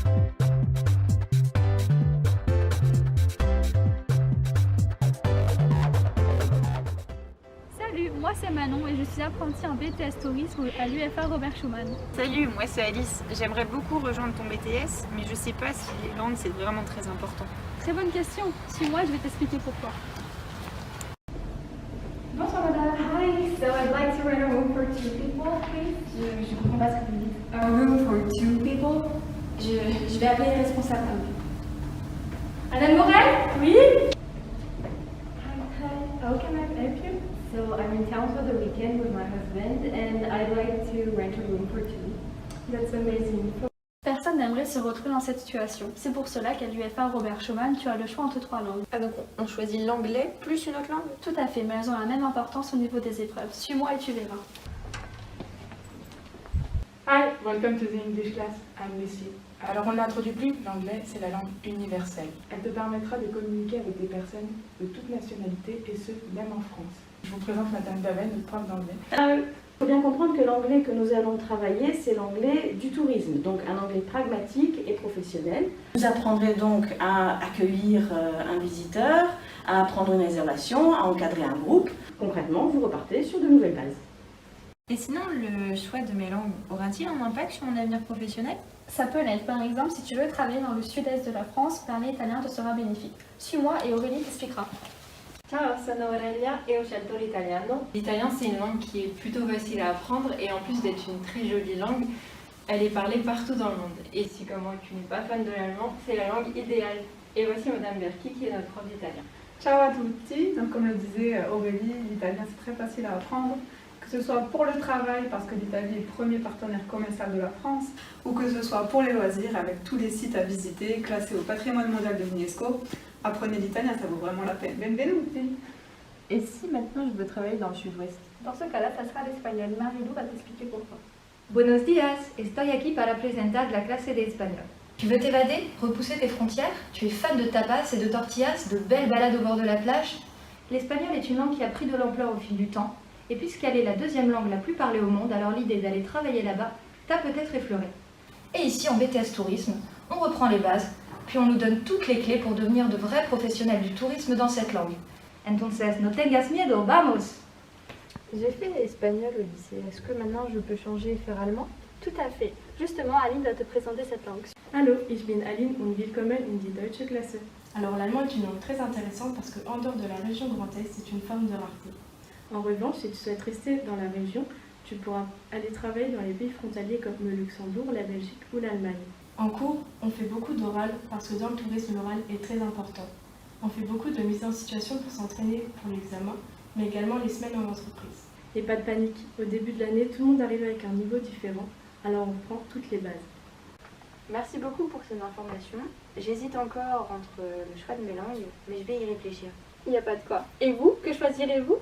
Salut, moi c'est Manon et je suis apprentie en BTS Tourisme à l'UFA Robert Schuman. Salut, moi c'est Alice. J'aimerais beaucoup rejoindre ton BTS, mais je sais pas si les langues c'est vraiment très important. Très bonne question. Suis-moi, je vais t'expliquer pourquoi. Bonsoir madame. Hi, so I'd like to rent a room for two people, please. Je comprends pas ce que vous dites. A room for two people? Je vais appeler les responsables. Madame Morel? Oui? Hi, how can I help you? So I'm in town for the weekend with my husband and I'd like to rent a room for two. That's amazing. Personne n'aimerait se retrouver dans cette situation. C'est pour cela qu'à l'UFA Robert Schuman, tu as le choix entre 3 langues. Ah donc on choisit l'anglais plus une autre langue? Tout à fait, mais elles ont la même importance au niveau des épreuves. Suis-moi et tu verras. Hi, welcome to the English class. I'm Lucy. Alors on n'introduit plus, l'anglais c'est la langue universelle. Elle te permettra de communiquer avec des personnes de toute nationalité et ce, même en France. Je vous présente Madame Daven, notre prof d'anglais. Il faut bien comprendre que l'anglais que nous allons travailler, c'est l'anglais du tourisme, donc un anglais pragmatique et professionnel. Vous apprendrez donc à accueillir un visiteur, à prendre une réservation, à encadrer un groupe. Concrètement, vous repartez sur de nouvelles bases. Et sinon, le choix de mes langues aura-t-il un impact sur mon avenir professionnel? Ça peut l'être. Par exemple, si tu veux travailler dans le sud-est de la France, parler italien te sera bénéfique. Suis-moi et Aurélie t'expliquera. Ciao, sono Aurelia e ho scelto l'italiano. L'italien, c'est une langue qui est plutôt facile à apprendre et en plus d'être une très jolie langue, elle est parlée partout dans le monde. Et si comme moi tu n'es pas fan de l'allemand, c'est la langue idéale. Et voici Madame Berki qui est notre prof d'italien. Ciao à tutti. Donc comme le disait Aurélie, l'italien c'est très facile à apprendre. Que ce soit pour le travail, parce que l'Italie est le premier partenaire commercial de la France, ou que ce soit pour les loisirs, avec tous les sites à visiter, classés au patrimoine mondial de l'UNESCO. Apprenez l'italien, ça vaut vraiment la peine. Benvenuti! Et si maintenant je veux travailler dans le sud-ouest? Dans ce cas-là, ça sera l'espagnol. Marilou va t'expliquer pourquoi. Buenos días, estoy aquí para presentar la clase de espagnol. Tu veux t'évader, repousser tes frontières? Tu es fan de tapas et de tortillas, de belles balades au bord de la plage? L'espagnol est une langue qui a pris de l'ampleur au fil du temps, et puisqu'elle est la deuxième langue la plus parlée au monde, alors l'idée d'aller travailler là-bas t'a peut-être effleuré. Et ici, en BTS Tourisme, on reprend les bases, puis on nous donne toutes les clés pour devenir de vrais professionnels du tourisme dans cette langue. Entonces, no tengas miedo, vamos! J'ai fait espagnol au lycée. Est-ce que maintenant je peux changer et faire allemand? Tout à fait. Justement, Aline va te présenter cette langue. Hallo, ich bin Aline und willkommen in die deutsche Klasse. Alors l'allemand est une langue très intéressante parce qu'en dehors de la région Grand Est, c'est une forme de rareté. En revanche, si tu souhaites rester dans la région, tu pourras aller travailler dans les pays frontaliers comme le Luxembourg, la Belgique ou l'Allemagne. En cours, on fait beaucoup d'oral parce que dans le tourisme, l'oral est très important. On fait beaucoup de mise en situation pour s'entraîner pour l'examen, mais également les semaines en entreprise. Et pas de panique, au début de l'année, tout le monde arrive avec un niveau différent, alors on prend toutes les bases. Merci beaucoup pour ces informations. J'hésite encore entre le choix de mes langues, mais je vais y réfléchir. Il n'y a pas de quoi. Et vous, que choisirez-vous?